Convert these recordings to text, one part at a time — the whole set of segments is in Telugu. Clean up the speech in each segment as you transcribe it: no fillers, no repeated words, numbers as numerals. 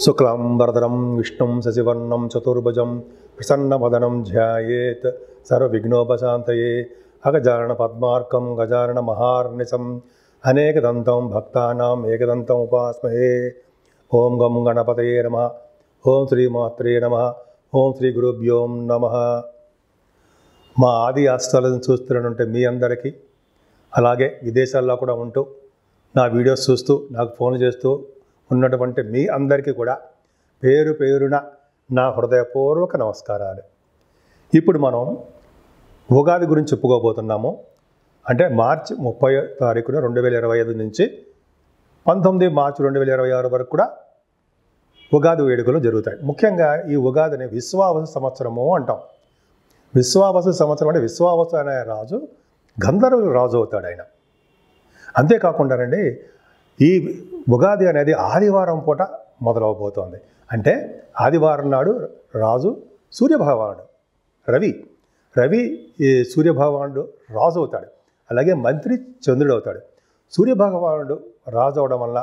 శుక్లాంబరధరం విష్ణుం శశివర్ణం చతుర్భుజం ప్రసన్నవదనం ధ్యాయేత్ సర్వవిఘ్నోపశాంతయే అగజానన పద్మార్కం గజానన మహార్నిశం అనేకదంతం భక్తానాం ఏకదంతం ఉపాస్మహే. ఓం గం గణపతయే నమః. ఓం శ్రీమాత్రే నమః. ఓం శ్రీ గురుభ్యో నమః. మా ఆది ఆస్థాలను చూస్తున్నట్టు మీ అందరికీ, అలాగే విదేశాల్లో కూడా ఉంటూ నా వీడియోస్ చూస్తూ నాకు ఫోన్ చేస్తూ ఉన్నటువంటి మీ అందరికీ కూడా పేరు పేరున నా హృదయపూర్వక నమస్కారాలు. ఇప్పుడు మనం ఉగాది గురించి చెప్పుకోబోతున్నాము. అంటే మార్చి 30 తారీఖున 2025 నుంచి 19 మార్చి 2026 వరకు కూడా ఉగాది వేడుకలు జరుగుతాయి. ముఖ్యంగా ఈ ఉగాదిని విశ్వావసు సంవత్సరము అంటాం. విశ్వావసు సంవత్సరం అంటే విశ్వావసు అనే రాజు గంధర్వుల రాజు అవుతాడు ఆయన. అంతేకాకుండానండి, ఈ ఉగాది అనేది ఆదివారం పూట మొదలవబోతోంది. అంటే ఆదివారం నాడు రాజు సూర్యభగవానుడు రవి ఈ సూర్యభగవానుడు రాజు అవుతాడు. అలాగే మంత్రి చంద్రుడు అవుతాడు. సూర్యభగవానుడు రాజు అవడం వల్ల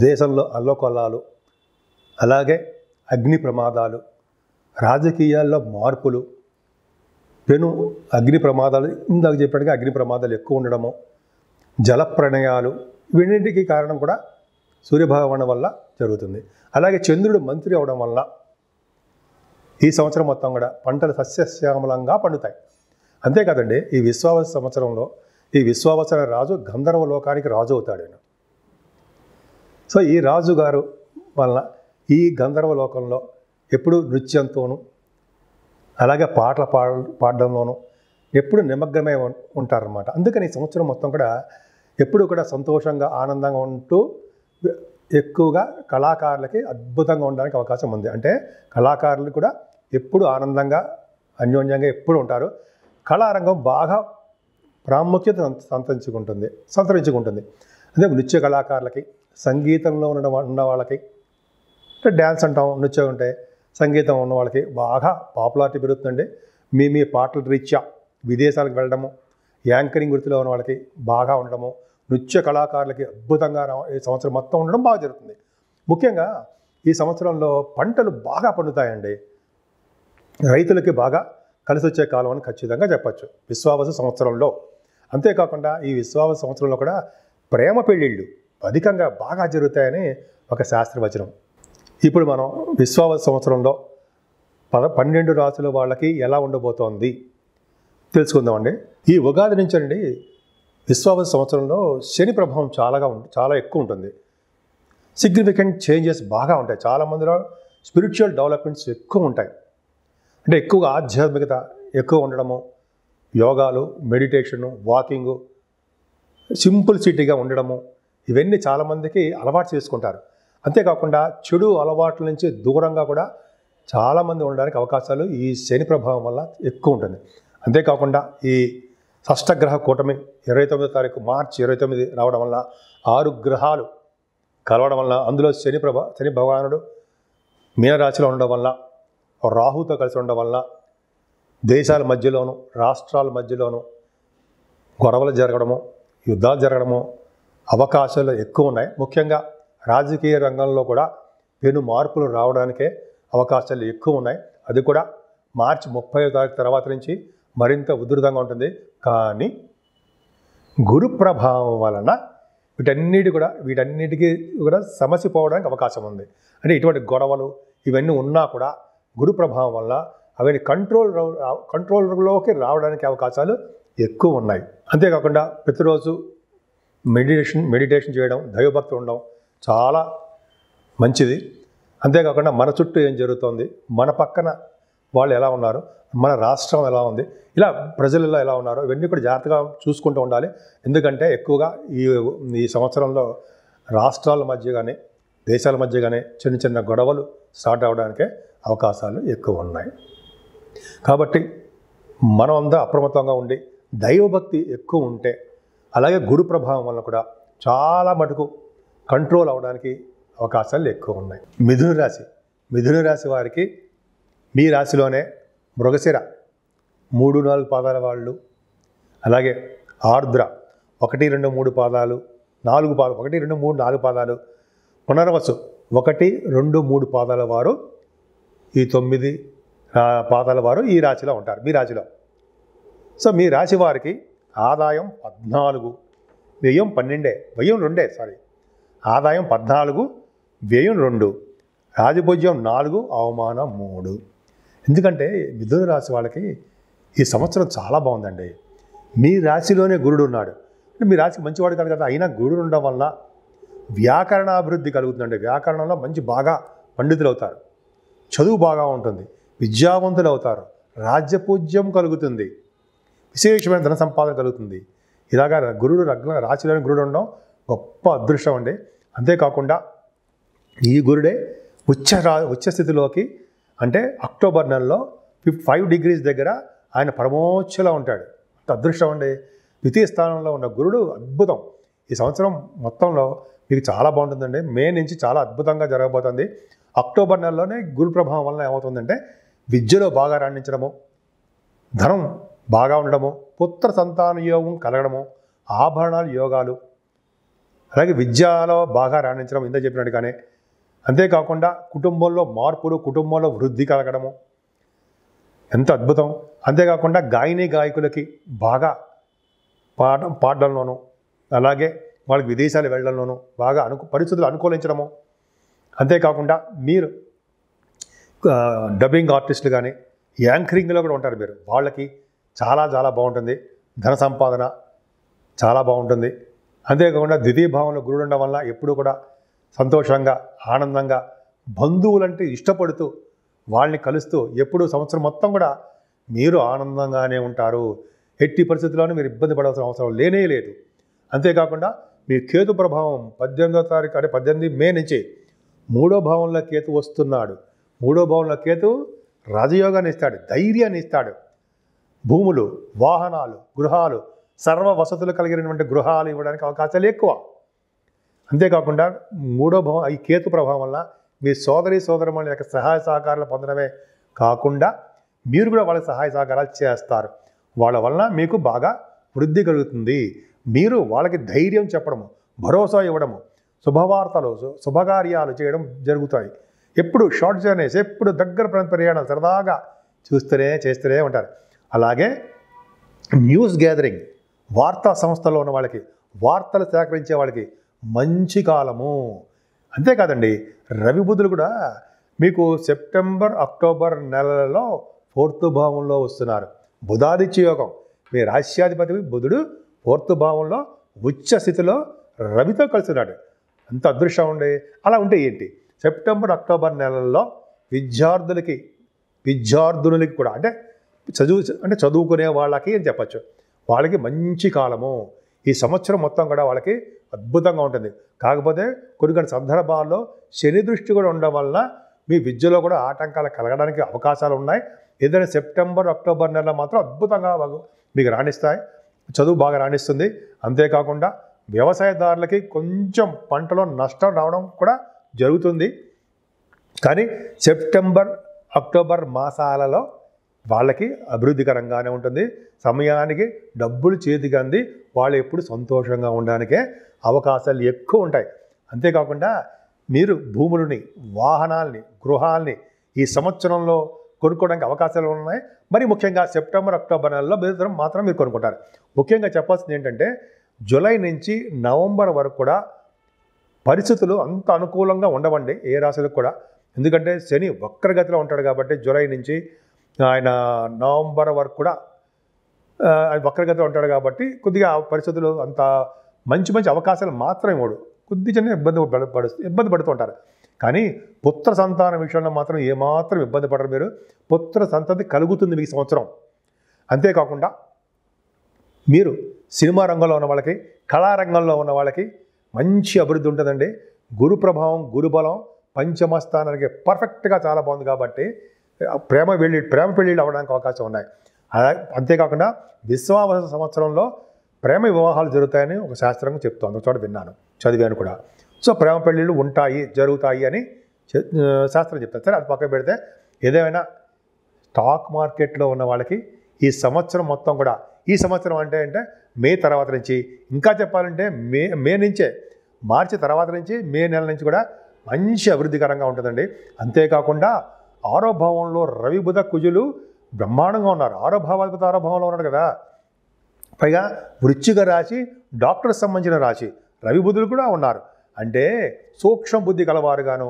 దేశంలో అల్లకొల్లాలు, అలాగే అగ్ని ప్రమాదాలు, రాజకీయాల్లో మార్పులు, అగ్ని ప్రమాదాలు, ఇందాక చెప్పినట్టుగా అగ్ని ప్రమాదాలు ఎక్కువ ఉండడము, జలప్రణయాలు, వీటికి కారణం కూడా సూర్యభగవాను వల్ల జరుగుతుంది. అలాగే చంద్రుడు మంత్రి అవడం వల్ల ఈ సంవత్సరం మొత్తం కూడా పంటలు సస్యశ్యామలంగా పండుతాయి. అంతేకాదండి, ఈ విశ్వావసు సంవత్సరంలో ఈ విశ్వావసు అనే రాజు గంధర్వ లోకానికి రాజు అవుతాడు ఆయన. సో ఈ రాజుగారు వల్ల ఈ గంధర్వ లోకంలో ఎప్పుడు నృత్యంతోనూ, అలాగే పాటలు పాడడంలోనూ ఎప్పుడు నిమగ్నమై ఉంటారన్నమాట. అందుకని ఈ సంవత్సరం మొత్తం కూడా ఎప్పుడు కూడా సంతోషంగా ఆనందంగా ఉంటూ ఎక్కువగా కళాకారులకి అద్భుతంగా ఉండడానికి అవకాశం ఉంది. అంటే కళాకారులు కూడా ఎప్పుడు ఆనందంగా అన్యోన్యంగా ఎప్పుడు ఉంటారు. కళారంగం బాగా ప్రాముఖ్యత సంతరించుకుంటుంది. అదే నృత్య కళాకారులకి, సంగీతంలో ఉన్న వాళ్ళకి, అంటే డ్యాన్స్ అంటాం, నృత్యం ఉంటే సంగీతం ఉన్న వాళ్ళకి బాగా పాపులారిటీ పెరుగుతుందండి. మీ పాటల రీత్యా విదేశాలకు వెళ్ళడము, యాంకరింగ్ వృత్తిలో ఉన్న వాళ్ళకి బాగా ఉండడము, నృత్య కళాకారులకి అద్భుతంగా ఈ సంవత్సరం మొత్తం ఉండడం బాగా జరుగుతుంది. ముఖ్యంగా ఈ సంవత్సరంలో పంటలు బాగా పండుతాయండి. రైతులకి బాగా కలిసి వచ్చే కాలం అని ఖచ్చితంగా చెప్పచ్చు విశ్వావసు సంవత్సరంలో. అంతేకాకుండా ఈ విశ్వావసు సంవత్సరంలో కూడా ప్రేమ పెళ్ళిళ్ళు అధికంగా బాగా జరుగుతాయని ఒక శాస్త్రవచనం. ఇప్పుడు మనం విశ్వావసు సంవత్సరంలో 12 రాసుల వాళ్ళకి ఎలా ఉండబోతోంది తెలుసుకుందామండి. ఈ ఉగాది నుంచి అండి విశ్వావసు సంవత్సరంలో శని ప్రభావం చాలా ఎక్కువ ఉంటుంది. సిగ్నిఫికెంట్ చేంజెస్ బాగా ఉంటాయి. చాలామందిలో స్పిరిచువల్ డెవలప్మెంట్స్ ఎక్కువ ఉంటాయి. అంటే ఎక్కువగా ఆధ్యాత్మికత ఎక్కువ ఉండడము, యోగాలు, మెడిటేషను, వాకింగు, సింపుల్సిటీగా ఉండడము, ఇవన్నీ చాలామందికి అలవాటు చేసుకుంటారు. అంతేకాకుండా చెడు అలవాట్ల నుంచి దూరంగా కూడా చాలామంది ఉండడానికి అవకాశాలు ఈ శని ప్రభావం వల్ల ఎక్కువ ఉంటుంది. అంతేకాకుండా ఈ షష్టగ్రహ కూటమి 29వ తారీఖు మార్చి 29 రావడం వల్ల 6 గ్రహాలు కలవడం వల్ల, అందులో శని భగవానుడు మీనరాశిలో ఉండడం వల్ల, రాహుతో కలిసి ఉండడం వల్ల దేశాల మధ్యలోనూ రాష్ట్రాల మధ్యలోనూ గొడవలు జరగడము, యుద్ధాలు జరగడము అవకాశాలు ఎక్కువ ఉన్నాయి. ముఖ్యంగా రాజకీయ రంగంలో కూడా పెను మార్పులు రావడానికే అవకాశాలు ఎక్కువ ఉన్నాయి. అది కూడా మార్చి 30వ తారీఖు తర్వాత నుంచి మరింత ఉధృతంగా ఉంటుంది. కానీ గురు ప్రభావం వలన వీటన్నిటికీ కూడా సమస్య పోవడానికి అవకాశం ఉంది. అంటే ఇటువంటి గొడవలు ఇవన్నీ ఉన్నా కూడా గురు ప్రభావం వల్ల అవన్నీ కంట్రోల్లోకి రావడానికి అవకాశాలు ఎక్కువ ఉన్నాయి. అంతేకాకుండా ప్రతిరోజు మెడిటేషన్ చేయడం, దైవభక్తి ఉండడం చాలా మంచిది. అంతేకాకుండా మన చుట్టూ ఏం జరుగుతోంది, మన పక్కన వాళ్ళు ఎలా ఉన్నారు, మన రాష్ట్రం ఎలా ఉంది, ఇలా ప్రజలలో ఎలా ఉన్నారు, ఇవన్నీ కూడా జాగ్రత్తగా చూసుకుంటూ ఉండాలి. ఎందుకంటే ఎక్కువగా ఈ సంవత్సరంలో రాష్ట్రాల మధ్య కానీ దేశాల మధ్య కానీ చిన్న గొడవలు స్టార్ట్ అవడానికే అవకాశాలు ఎక్కువ ఉన్నాయి. కాబట్టి మనం అంతా అప్రమత్తంగా ఉండి దైవభక్తి ఎక్కువ ఉంటే, అలాగే గురు ప్రభావం వల్ల కూడా చాలా మటుకు కంట్రోల్ అవడానికి అవకాశాలు ఎక్కువ ఉన్నాయి. మిథున రాశి వారికి మీ రాశిలోనే మృగశిర 3-4 పాదాల వాళ్ళు, అలాగే ఆర్ద్ర 1, 2, 3 పాదాలు, 4 పాదాలు, 1, 2, 3, 4 పాదాలు, పునర్వసు 1, 2, 3 పాదాల వారు, ఈ 9 పాదాల వారు ఈ రాశిలో ఉంటారు, మీ రాశిలో. సో మీ రాశి వారికి ఆదాయం 14, వ్యయం 12, వ్యయం 2, సారీ, ఆదాయం 14, వ్యయం 2, రాజపూజ్యం 4, అవమానం 3. ఎందుకంటే మిథున రాశి వాళ్ళకి ఈ సంవత్సరం చాలా బాగుందండి. మీ రాశిలోనే గురుడు ఉన్నాడు. మీ రాశికి మంచివాడు కాదు కదా, అయినా గురుడు ఉండడం వల్ల వ్యాకరణాభివృద్ధి కలుగుతుందండి. వ్యాకరణంలో మంచి బాగా పండితులు అవుతారు, చదువు బాగా ఉంటుంది, విద్యావంతులు అవుతారు, రాజ్యపూజ్యం కలుగుతుంది, విశేషమైన ధన సంపాదన కలుగుతుంది. ఇలాగా గురుడు రాశిలోని గురుడు ఉండడం గొప్ప అదృష్టం అండి. అంతేకాకుండా ఈ గురుడే ఉచ్చ స్థితిలోకి, అంటే అక్టోబర్ నెలలో 5 degrees దగ్గర ఆయన పరమోచ్చలో ఉంటాడు. అంత అదృష్టం అండి. ద్వితీయ స్థానంలో ఉన్న గురుడు అద్భుతం. ఈ సంవత్సరం మొత్తంలో మీకు చాలా బాగుంటుందండి. మే నుంచి చాలా అద్భుతంగా జరగబోతుంది. అక్టోబర్ నెలలోనే గురు ప్రభావం వలన ఏమవుతుందంటే విద్యలో బాగా రాణించడము, ధనం బాగా ఉండడము, పుత్ర సంతాన యోగం కలగడము, ఆభరణాలు యోగాలు, అలాగే విద్యలో బాగా రాణించడం ఇంత చెప్పినట్టుగానే. అంతేకాకుండా కుటుంబంలో మార్పులు, కుటుంబంలో వృద్ధి కలగడము ఎంత అద్భుతం. అంతేకాకుండా గాయకులకి బాగా పాడడంలోనూ, అలాగే వాళ్ళకి విదేశాలు వెళ్ళడంలోనూ బాగా పరిస్థితులు అనుకూలించడము. అంతేకాకుండా మీరు డబ్బింగ్ ఆర్టిస్టులు కానీ యాంకరింగ్లో కూడా ఉంటారు మీరు, వాళ్ళకి చాలా చాలా బాగుంటుంది. ధన సంపాదన చాలా బాగుంటుంది. అంతేకాకుండా ద్వితీయ భావంలో గురుడు ఉండడం వల్ల ఎప్పుడూ కూడా సంతోషంగా, ఆనందంగా, బంధువులంటే ఇష్టపడుతూ వాళ్ళని కలుస్తూ ఎప్పుడు సంవత్సరం మొత్తం కూడా మీరు ఆనందంగానే ఉంటారు. ఎట్టి పరిస్థితుల్లోనూ మీరు ఇబ్బంది పడాల్సిన అవసరం లేనే లేదు. అంతేకాకుండా మీ కేతు ప్రభావం 18వ తారీఖు, అంటే 18 మే నుంచి 3వ భావంలో కేతు వస్తున్నాడు. 3వ భావంలో కేతు రాజయోగాన్ని ఇస్తాడు, ధైర్యాన్ని ఇస్తాడు. భూములు, వాహనాలు, గృహాలు, సర్వ వసతులు కలిగినటువంటి గృహాలు ఇవ్వడానికి అవకాశాలు ఎక్కువ. అంతేకాకుండా 3వ భావం ఈ కేతు ప్రభావం వల్ల మీ సోదరమణుల యొక్క సహాయ సహకారాలు పొందడమే కాకుండా మీరు కూడా వాళ్ళకి సహాయ సహకారాలు చేస్తారు. వాళ్ళ వలన మీకు బాగా వృద్ధి కలుగుతుంది. మీరు వాళ్ళకి ధైర్యం చెప్పడము, భరోసా ఇవ్వడము, శుభవార్తలు, శుభకార్యాలు చేయడం జరుగుతాయి. ఎప్పుడు షార్ట్ జర్నీస్, ఎప్పుడు దగ్గర ప్రయాణాలు సరదాగా చేస్తూనే ఉంటారు. అలాగే న్యూస్ గ్యాదరింగ్, వార్తా సంస్థలో ఉన్న వాళ్ళకి, వార్తలు సేకరించే వాళ్ళకి మంచి కాలము. అంతేకాదండి, రవి బుధులు కూడా మీకు సెప్టెంబర్, అక్టోబర్ నెలలలో 4th భావంలో వస్తున్నారు. బుధాదిత్య యోగం. మీ రాశ్యాధిపతి బుధుడు 4th భావంలో ఉచ్చ స్థితిలో రవితో కలుస్తున్నాడు. అంత అదృష్టం ఉండే. అలా ఉంటే ఏంటి, సెప్టెంబర్, అక్టోబర్ నెలల్లో విద్యార్థులకి కూడా, అంటే చదువుకునే వాళ్ళకి అని చెప్పచ్చు, వాళ్ళకి మంచి కాలము. ఈ సంవత్సరం మొత్తం కూడా వాళ్ళకి అద్భుతంగా ఉంటుంది. కాకపోతే కొన్ని సందర్భాల్లో శని దృష్టి కూడా ఉండడం వలన మీ విద్యలో కూడా ఆటంకాలు కలగడానికి అవకాశాలు ఉన్నాయి. ఏదైనా సెప్టెంబర్, అక్టోబర్ నెలలో మాత్రం అద్భుతంగా మీకు రాణిస్తాయి, చదువు బాగా రాణిస్తుంది. అంతేకాకుండా వ్యవసాయదారులకి కొంచెం పంటలో నష్టం రావడం కూడా జరుగుతుంది. కానీ సెప్టెంబర్, అక్టోబర్ మాసాలలో వాళ్ళకి అభివృద్ధికరంగానే ఉంటుంది. సమయానికి డబ్బులు చేతికి అంది వాళ్ళు ఎప్పుడు సంతోషంగా ఉండడానికే అవకాశాలు ఎక్కువ ఉంటాయి. అంతేకాకుండా మీరు భూములని, వాహనాల్ని, గృహాల్ని ఈ సంవత్సరంలో కొనుక్కోవడానికి అవకాశాలు ఉన్నాయి. మరి ముఖ్యంగా సెప్టెంబర్, అక్టోబర్ నెలలో మాత్రం మీరు కొనుక్కుంటారు. ముఖ్యంగా చెప్పాల్సింది ఏంటంటే జూలై నుంచి నవంబర్ వరకు కూడా పరిస్థితులు అంత అనుకూలంగా ఉండవండి ఏ రాశులకు కూడా. ఎందుకంటే శని వక్రగతిలో ఉంటాడు కాబట్టి జూలై నుంచి ఆయన నవంబర్ వరకు కూడా వక్రగతిలో ఉంటాడు కాబట్టి కొద్దిగా పరిస్థితులు అంత మంచి అవకాశాలు మాత్రం ఇవ్వడు. కొద్దిగా ఇబ్బంది పడుతూ ఉంటారు. కానీ పుత్ర సంతాన విషయంలో మాత్రం ఏమాత్రం ఇబ్బంది పడరు మీరు. పుత్ర సంతతి కలుగుతుంది మీకు సంవత్సరం. అంతేకాకుండా మీరు సినిమా రంగంలో ఉన్న వాళ్ళకి, కళారంగంలో ఉన్న వాళ్ళకి మంచి అభివృద్ధి ఉంటుందండి. గురు ప్రభావం, గురుబలం పంచమ స్థానానికి పర్ఫెక్ట్గా చాలా బాగుంది కాబట్టి ప్రేమ పెళ్ళిళ్ళు అవ్వడానికి అవకాశం ఉన్నాయి. అంతేకాకుండా విశ్వావస సంవత్సరంలో ప్రేమ వివాహాలు జరుగుతాయని ఒక శాస్త్రంగా చెప్తోంది, ఒక చోట విన్నాను, చదివాను కూడా. సో ప్రేమ పెళ్ళిళ్ళు జరుగుతాయి అని శాస్త్రం చెప్తారు. సరే, అది పక్కన పెడితే ఏదేమైనా స్టాక్ మార్కెట్లో ఉన్న వాళ్ళకి ఈ సంవత్సరం మొత్తం కూడా, ఈ సంవత్సరం అంటే మే తర్వాత నుంచి, ఇంకా చెప్పాలంటే మే నుంచే, మార్చి తర్వాత నుంచి మే నెల నుంచి కూడా మంచి అభివృద్ధికరంగా ఉంటుందండి. అంతేకాకుండా ఆరో భావంలో రవి బుధ కుజులు బ్రహ్మాండంగా ఉన్నారు. ఆరో భావంలో ఉన్నాడు కదా. పైగా వృశ్చిక రాశి డాక్టర్స్ సంబంధించిన రాశి, రవి బుధులు కూడా ఉన్నారు. అంటే సూక్ష్మ బుద్ధి కలవారుగాను,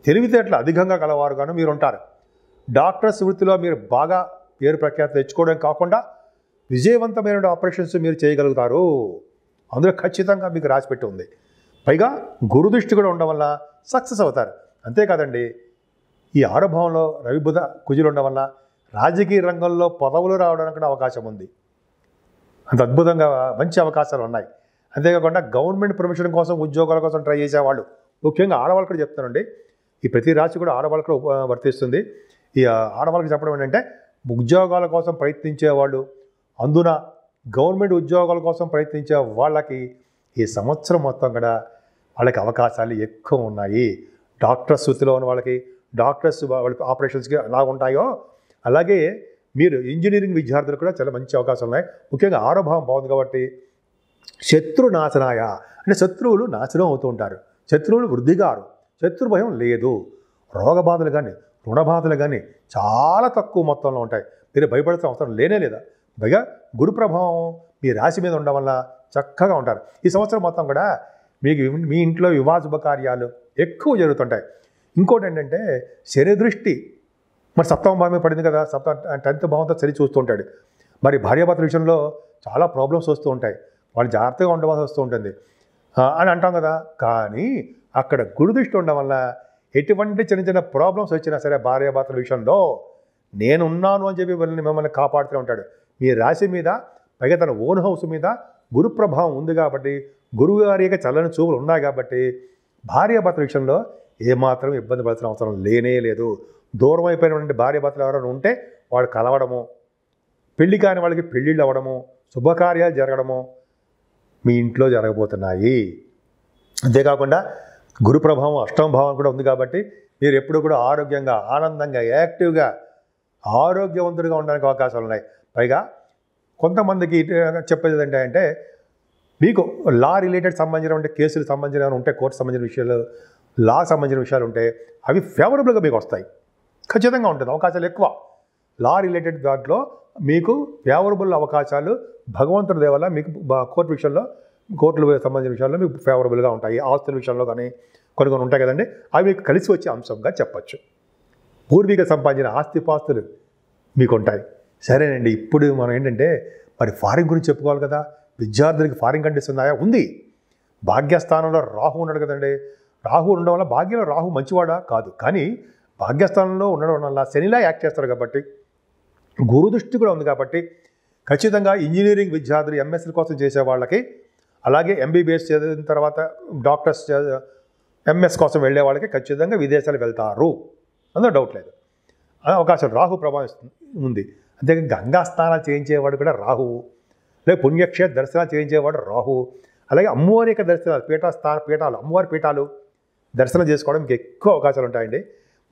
తెలివితేటలు అధికంగా కలవారుగాను మీరు ఉంటారు. డాక్టర్స్ వృత్తిలో మీరు బాగా పేరు ప్రఖ్యాతి తెచ్చుకోవడం కాకుండా విజయవంతమైన ఆపరేషన్స్ మీరు చేయగలుగుతారు. అందులో ఖచ్చితంగా మీకు రాసిపెట్టి ఉంది. పైగా గురుదృష్టి కూడా ఉండడం వల్ల సక్సెస్ అవుతారు. అంతేకాదండి, ఈ ఆరో భావంలో రవి బుధ కుజులు ఉండడం వల్ల రాజకీయ రంగంలో పదవులు రావడానికి కూడా అవకాశం ఉంది. అంత అద్భుతంగా మంచి అవకాశాలు ఉన్నాయి. అంతేకాకుండా గవర్నమెంట్ ప్రొఫెషన్ కోసం, ఉద్యోగాల కోసం ట్రై చేసేవాళ్ళు, ముఖ్యంగా ఆడవాళ్ళు కూడా చెప్తానండి. ఈ ప్రతి రాశి కూడా ఆడవాళ్ళకు వర్తిస్తుంది. ఈ ఆడవాళ్ళకి చెప్పడం ఏంటంటే, ఉద్యోగాల కోసం ప్రయత్నించేవాళ్ళు, అందున గవర్నమెంట్ ఉద్యోగాల కోసం ప్రయత్నించే వాళ్ళకి ఈ సంవత్సరం మొత్తం కూడా వాళ్ళకి అవకాశాలు ఎక్కువ ఉన్నాయి. డాక్టర్స్ వృత్తిలో ఉన్న వాళ్ళకి, డాక్టర్స్ వాళ్ళకి ఆపరేషన్స్కి ఎలా ఉంటాయో అలాగే మీరు ఇంజనీరింగ్ విద్యార్థులకు కూడా చాలా మంచి అవకాశాలు ఉన్నాయి. ముఖ్యంగా ఆరో భావం బాగుంది కాబట్టి శత్రు నాశనాయ, అంటే శత్రువులు నాశనం అవుతూ ఉంటారు, శత్రువులు వృద్ధిగారు, శత్రు భయం లేదు. రోగబాధలు కానీ రుణబాధలు కానీ చాలా తక్కువ మొత్తంలో ఉంటాయి. మీరు భయపడాల్సిన అవసరం లేనే లేదా. పైగా గురు ప్రభావం మీ రాశి మీద ఉండడం వల్ల చక్కగా ఉంటారు. ఈ సంవత్సరం మొత్తం కూడా మీకు మీ ఇంట్లో వివాహ శుభకార్యాలు ఎక్కువ జరుగుతుంటాయి. ఇంకోటి ఏంటంటే శని దృష్టి మరి సప్తమ భావమే పడింది కదా, 10th భావంతో సరి చూస్తుంటాడు. మరి భార్యాభర్తల విషయంలో చాలా ప్రాబ్లమ్స్ వస్తూ ఉంటాయి, వాళ్ళు జాగ్రత్తగా ఉండవలసి వస్తూ ఉంటుంది అని అంటాం కదా. కానీ అక్కడ గురుదృష్టి ఉండడం వల్ల ఎటువంటి చిన్న చిన్న ప్రాబ్లమ్స్ వచ్చినా సరే భార్యాభర్తల విషయంలో నేనున్నాను అని చెప్పి మిమ్మల్ని కాపాడుతూ ఉంటాడు. మీ రాశి మీద, పైగా తన ఓన్ హౌస్ మీద గురు ప్రభావం ఉంది కాబట్టి, గురువు గారి యొక్క చల్లని చూపులు ఉన్నాయి కాబట్టి భార్యాభర్తల విషయంలో ఏమాత్రం ఇబ్బంది పడాల్సిన అవసరం లేనే లేదు. దూరం అయిపోయినటువంటి భార్యాభర్తలు ఎవరైనా ఉంటే వాళ్ళు కలవడము, పెళ్లి కాని వాళ్ళకి పెళ్ళిళ్ళు అవ్వడము, శుభకార్యాలు జరగడము మీ ఇంట్లో జరగబోతున్నాయి. అంతేకాకుండా గురు ప్రభావం అష్టమ భావం కూడా ఉంది కాబట్టి మీరు ఎప్పుడు కూడా ఆరోగ్యంగా, ఆనందంగా, యాక్టివ్గా, ఆరోగ్యవంతుడిగా ఉండడానికి అవకాశాలు ఉన్నాయి. పైగా కొంతమందికి చెప్పేది ఏంటంటే, మీకు లా రిలేటెడ్ సంబంధించిన కేసులు సంబంధించిన ఉంటే, కోర్టు సంబంధించిన విషయాలు, లా సంబంధించిన విషయాలు ఉంటే అవి ఫేవరబుల్గా మీకు వస్తాయి. ఖచ్చితంగా ఉంటుంది, అవకాశాలు ఎక్కువ. లా రిలేటెడ్ దాంట్లో మీకు ఫేవరబుల్ అవకాశాలు భగవంతుడి దయ వల్ల మీకు కోర్టు విషయంలో, కోర్టులకు సంబంధించిన విషయాల్లో మీకు ఫేవరబుల్గా ఉంటాయి. ఆస్తుల విషయంలో కానీ కొన్ని ఉంటాయి కదండి, అవి మీకు కలిసి వచ్చే అంశంగా చెప్పచ్చు. పూర్వీక సంపాదించిన ఆస్తిపాస్తులు మీకు ఉంటాయి. సరేనండి, ఇప్పుడు మనం ఏంటంటే మరి ఫారిన్ గురించి చెప్పుకోవాలి కదా. విద్యార్థులకి ఫారిన్ కంట్రీస్ ఉన్నాయా? ఉంది. భాగ్యస్థానంలో రాహు ఉన్నాడు కదండి. రాహు ఉండడం వల్ల, భాగ్యంలో రాహు మంచివాడా కాదు, కానీ భాగ్యస్థానంలో ఉండడం వల్ల శనిలా యాక్ట్ చేస్తారు కాబట్టి, గురుదృష్టి కూడా ఉంది కాబట్టి ఖచ్చితంగా ఇంజనీరింగ్ విద్యార్థులు, ఎంఎస్సీ కోసం చేసే వాళ్ళకి, అలాగే ఎంబీబీఎస్ చదివిన తర్వాత డాక్టర్స్ ఎంఎస్ కోసం వెళ్ళే వాళ్ళకి ఖచ్చితంగా విదేశాలు వెళ్తారు, అందులో డౌట్ లేదు. అవకాశం రాహు ప్రభావం ఉంది. అంతే గంగా స్నానాలు చేయించేవాడు కూడా రాహువు, లేదా పుణ్యక్షేత్ర దర్శనాలు చేయించేవాడు రాహువు. అలాగే అమ్మవారి యొక్క దర్శనాలు, పీఠాలు, అమ్మవారి పీఠాలు దర్శనం చేసుకోవడం మీకు ఎక్కువ అవకాశాలు ఉంటాయండి.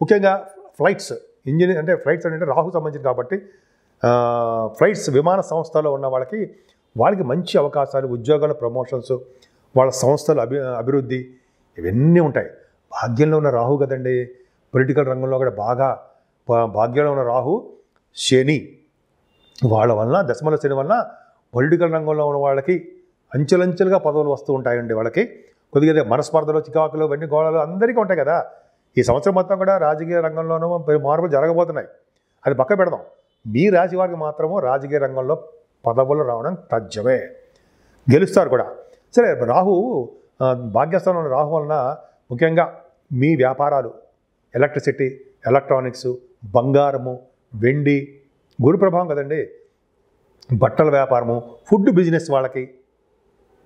ముఖ్యంగా ఫ్లైట్స్, ఇంజనీర్ అంటే ఫ్లైట్స్ అంటే రాహు సంబంధించింది కాబట్టి ఫ్లైట్స్, విమాన సంస్థలో ఉన్న వాళ్ళకి మంచి అవకాశాలు, ఉద్యోగాల ప్రమోషన్స్, వాళ్ళ సంస్థల అభివృద్ధి ఇవన్నీ ఉంటాయి. భాగ్యంలో ఉన్న రాహు కదండి. పొలిటికల్ రంగంలో కూడా బాగా భాగ్యంలో ఉన్న రాహు, శని వాళ్ళ వలన, దశమల శని వలన పొలిటికల్ రంగంలో ఉన్న వాళ్ళకి అంచెలంచెలుగా పదవులు వస్తూ ఉంటాయండి. వాళ్ళకి కొద్దిగా మనస్పర్ధలు, చికాకులు, ఇవన్నీ గోళాలు అందరికీ ఉంటాయి కదా. ఈ సంవత్సరం మొత్తం కూడా రాజకీయ రంగంలోనూ మార్పులు జరగబోతున్నాయి, అది పక్క పెడదాం. మీ రాశి వారికి మాత్రము రాజకీయ రంగంలో పదవులు రావడం తథ్యమే, గెలుస్తారు కూడా. సరే, రాహు భాగ్యస్థానంలో రాహు వలన ముఖ్యంగా మీ వ్యాపారాలు, ఎలక్ట్రిసిటీ, ఎలక్ట్రానిక్స్, బంగారము, వెండి, గురు ప్రభావం కదండి, బట్టల వ్యాపారము, ఫుడ్ బిజినెస్ వాళ్ళకి,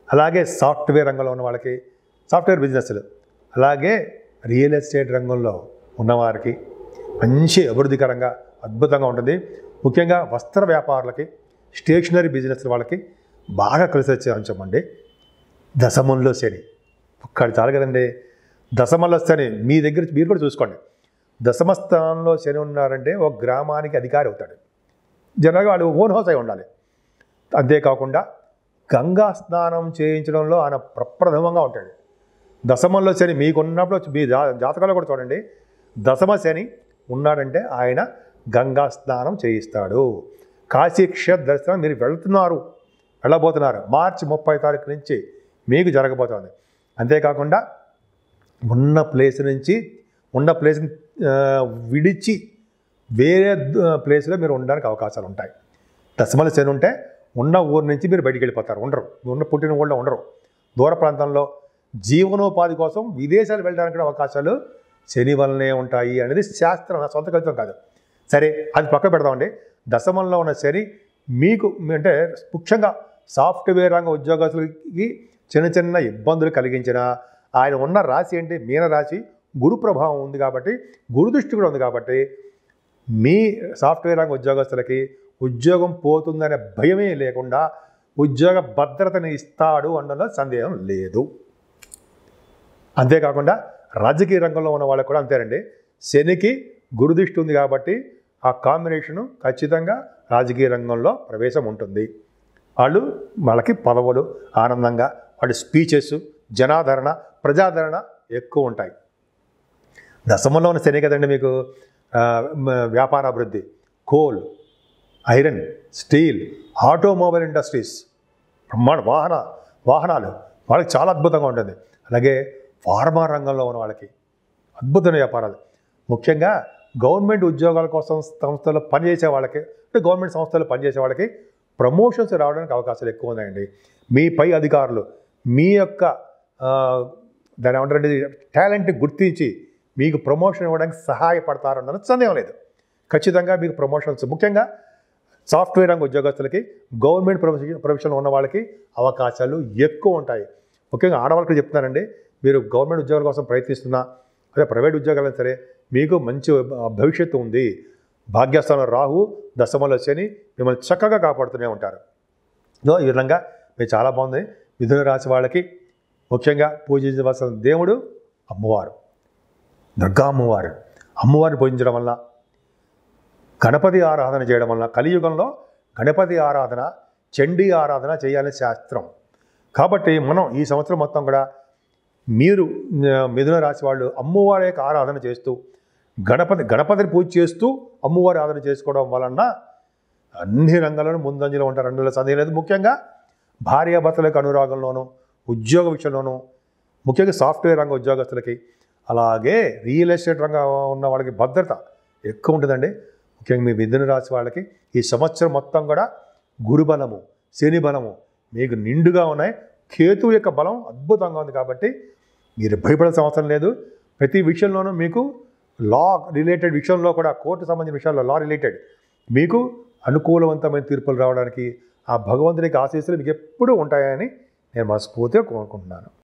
అలాగే సాఫ్ట్వేర్ రంగంలో ఉన్న వాళ్ళకి, సాఫ్ట్వేర్ బిజినెస్లు, అలాగే రియల్ ఎస్టేట్ రంగంలో ఉన్నవారికి మంచి అభివృద్ధికరంగా, అద్భుతంగా ఉంటుంది. ముఖ్యంగా వస్త్ర వ్యాపారులకి, స్టేషనరీ బిజినెస్ వాళ్ళకి బాగా కలిసి వచ్చే అంశం అండి దశమంలో శని. ఒక్కటి చాలు కదండి, దశమంలో శని మీ దగ్గర మీరు కూడా చూసుకోండి. దశమ స్థానంలో శని ఉన్నారంటే ఒక గ్రామానికి అధికారి అవుతాడు. జనరల్గా వాళ్ళు ఓన్ హౌస్ అయి ఉండాలి. అంతేకాకుండా గంగా స్నానం చేయించడంలో ఆయన ప్రప్రథమంగా ఉంటాడు. దశమంలో శని మీకున్నప్పుడు మీ జాతకాలు కూడా చూడండి, దశమ శని ఉన్నాడంటే ఆయన గంగా స్నానం చేయిస్తాడు. కాశీ క్షేత్ర దర్శనం మీరు వెళ్ళబోతున్నారు మార్చి 30 తారీఖు నుంచి మీకు జరగబోతోంది. అంతేకాకుండా ఉన్న ప్లేస్ని విడిచి వేరే ప్లేస్లో మీరు ఉండడానికి అవకాశాలు ఉంటాయి. దశమల శని ఉంటే ఉన్న ఊరు నుంచి మీరు బయటికి వెళ్ళిపోతారు, ఉన్న పుట్టిన ఊళ్ళో ఉండరు. దూర ప్రాంతంలో జీవనోపాధి కోసం విదేశాలు వెళ్ళడానికి కూడా అవకాశాలు శని వల్లనే ఉంటాయి అనేది శాస్త్రం, నా సొంత కవిత్వం కాదు. సరే, అది పక్క పెడదామండి. దశమంలో ఉన్న శని మీకు అంటే ముఖ్యంగా సాఫ్ట్వేర్ రంగ ఉద్యోగస్తులకి చిన్న చిన్న ఇబ్బందులు కలిగించిన, ఆయన ఉన్న రాశి ఏంటి, మీన రాశి, గురు ప్రభావం ఉంది కాబట్టి, గురు దృష్టి కూడా ఉంది కాబట్టి మీ సాఫ్ట్వేర్ రంగ ఉద్యోగస్తులకి ఉద్యోగం పోతుందనే భయమే లేకుండా ఉద్యోగ భద్రతని ఇస్తాడు అనడంలో సందేహం లేదు. అంతేకాకుండా రాజకీయ రంగంలో ఉన్న వాళ్ళకి కూడా అంతేనండి. శనికి గురుదృష్టి ఉంది కాబట్టి ఆ కాంబినేషను ఖచ్చితంగా రాజకీయ రంగంలో ప్రవేశం ఉంటుంది. వాళ్ళకి పదవులు ఆనందంగా, వాళ్ళ స్పీచెస్, జనాదరణ, ప్రజాదరణ ఎక్కువ ఉంటాయి. దశమంలో ఉన్న శని కదండి మీకు వ్యాపార అభివృద్ధి, coal, iron, steel, automobile industries, బ్రహ్మాండ వాహనాలు వాళ్ళకి చాలా అద్భుతంగా ఉంటుంది. అలాగే ఫార్మా రంగంలో ఉన్న వాళ్ళకి అద్భుతమైన వ్యాపారాలు, ముఖ్యంగా గవర్నమెంట్ ఉద్యోగాల కోసం సంస్థల్లో పనిచేసే వాళ్ళకి, అంటే గవర్నమెంట్ సంస్థల్లో పనిచేసే వాళ్ళకి ప్రమోషన్స్ రావడానికి అవకాశాలు ఎక్కువ ఉన్నాయండి. మీ పై అధికారులు మీ యొక్క దాని ఏమంటారంటే టాలెంట్ని గుర్తించి మీకు ప్రమోషన్ ఇవ్వడానికి సహాయపడతారన్న సందేహం లేదు. ఖచ్చితంగా మీకు ప్రమోషన్స్, ముఖ్యంగా సాఫ్ట్వేర్ రంగ ఉద్యోగస్తులకి, గవర్నమెంట్ ప్రొఫెషన్లో ఉన్న వాళ్ళకి అవకాశాలు ఎక్కువ ఉంటాయి. ముఖ్యంగా ఆడవాళ్ళకి చెప్తున్నానండి, మీరు గవర్నమెంట్ ఉద్యోగాల కోసం ప్రయత్నిస్తున్నా, అదే ప్రైవేట్ ఉద్యోగాలైనా సరే మీకు మంచి భవిష్యత్తు ఉంది. భాగ్యస్థానంలో రాహు, దశమంలో శని మిమ్మల్ని చక్కగా కాపాడుతూనే ఉంటారు. ఈ విధంగా మీరు చాలా బాగుంది. మిథున రాశి వాళ్ళకి ముఖ్యంగా పూజించవలసిన దేవుడు అమ్మవారు, దుర్గా అమ్మవారు. అమ్మవారిని పూజించడం వల్ల, గణపతి ఆరాధన చేయడం వల్ల, కలియుగంలో గణపతి ఆరాధన, చండీ ఆరాధన చేయాలని శాస్త్రం. కాబట్టి మనం ఈ సంవత్సరం మొత్తం కూడా మీరు మిథున రాశి వాళ్ళు అమ్మవారి యొక్క ఆరాధన చేస్తూ, గణపతిని పూజ చేస్తూ అమ్మవారి ఆరాధన చేసుకోవడం వలన అన్ని రంగాల్లోనూ ముందంజలో ఉంటారు, అందులో సందేహం లేదు. ముఖ్యంగా భార్యాభర్తలకు అనురాగంలోనూ, ఉద్యోగ విషయంలోనూ, ముఖ్యంగా సాఫ్ట్వేర్ రంగ ఉద్యోగస్తులకి, అలాగే రియల్ ఎస్టేట్ రంగం ఉన్న వాళ్ళకి భద్రత ఎక్కువ ఉంటుందండి. ముఖ్యంగా మీ మిథున రాశి వాళ్ళకి ఈ సంవత్సరం మొత్తం కూడా గురుబలము, శని బలము మీకు నిండుగా ఉన్నాయి. కేతువు యొక్క బలం అద్భుతంగా ఉంది కాబట్టి మీరు భయపడాల్సిన అవసరం లేదు. ప్రతి విషయంలోనూ మీకు లా రిలేటెడ్ విషయంలో కూడా, కోర్టు సంబంధించిన విషయాల్లో లా రిలేటెడ్ మీకు అనుకూలవంతమైన తీర్పులు రావడానికి ఆ భగవంతునికి ఆశీస్సులు మీకు ఎప్పుడూ ఉంటాయని నేను మనస్ఫూర్తిగా కోరుకుంటున్నాను.